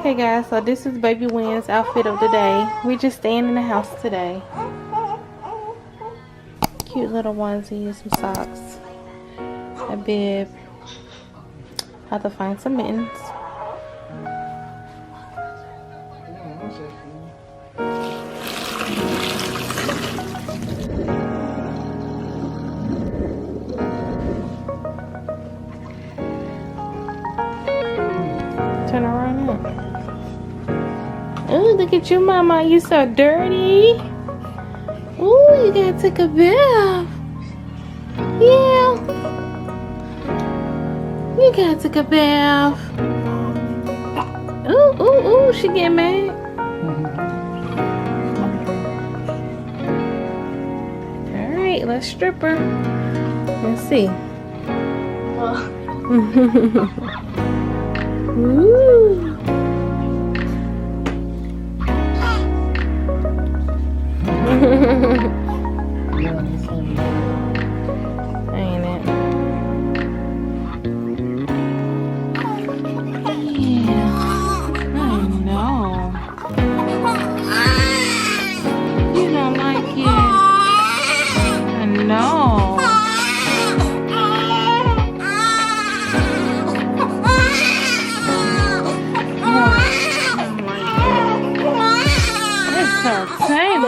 Okay guys, so this is baby Wynn's outfit of the day. We're just staying in the house today. Cute little onesie, some socks, a bib. I have to find some mittens. Turn around now. Oh, look at you, mama. You so dirty. Oh, you gotta take a bath. Yeah. You gotta take a bath. Ooh, ooh, ooh, she get mad. Alright, let's strip her. Let's see. Ooh. Ain't it? Yeah, I know. You don't like it. I know. It's so tame.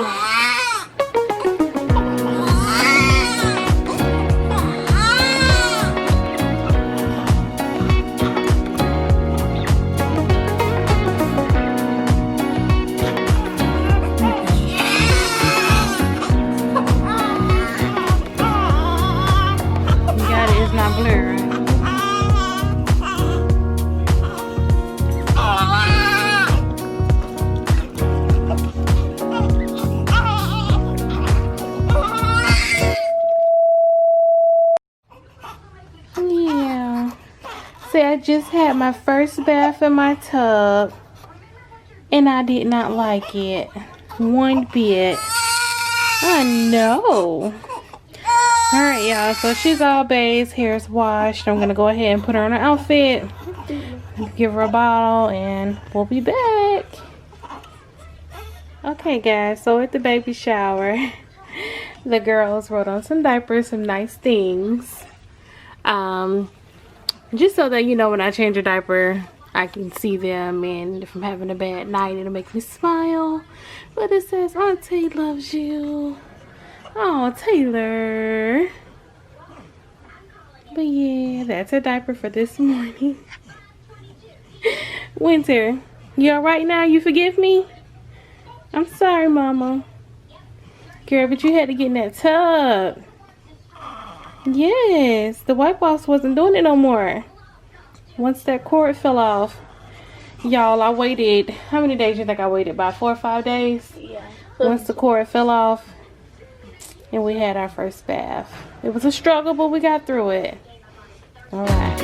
I just had my first bath in my tub and I did not like it one bit. I know. Alright y'all, so she's all bathed, hair's washed. I'm gonna go ahead and put her on her outfit, give her a bottle, and we'll be back. Okay guys, so at the baby shower the girls wrote on some diapers, some nice things. Just so that, you know, when I change a diaper, I can see them, and if I'm having a bad night, it'll make me smile. But it says, Auntie loves you. Oh, Taylor. But yeah, that's a diaper for this morning. Winter, you alright now? You forgive me? I'm sorry, Mama. Girl, but you had to get in that tub. Yes, the white box wasn't doing it no more. Once that cord fell off. Y'all, I waited, how many days do you think I waited? About 4 or 5 days? Yeah. Once the cord fell off and we had our first bath. It was a struggle, but we got through it. Alright.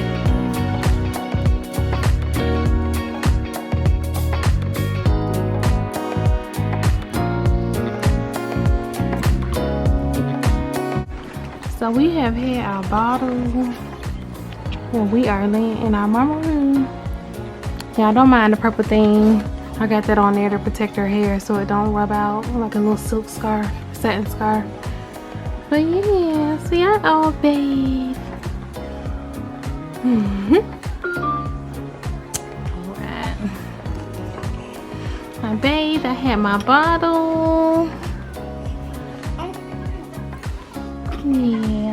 So we have had our bottle and we are laying in our mama room. Y'all don't mind the purple thing. I got that on there to protect her hair so it don't rub out like a little silk scarf, satin scarf. But yeah, see, I all bathe. Alright. I bathed, I had my bottle. Yeah.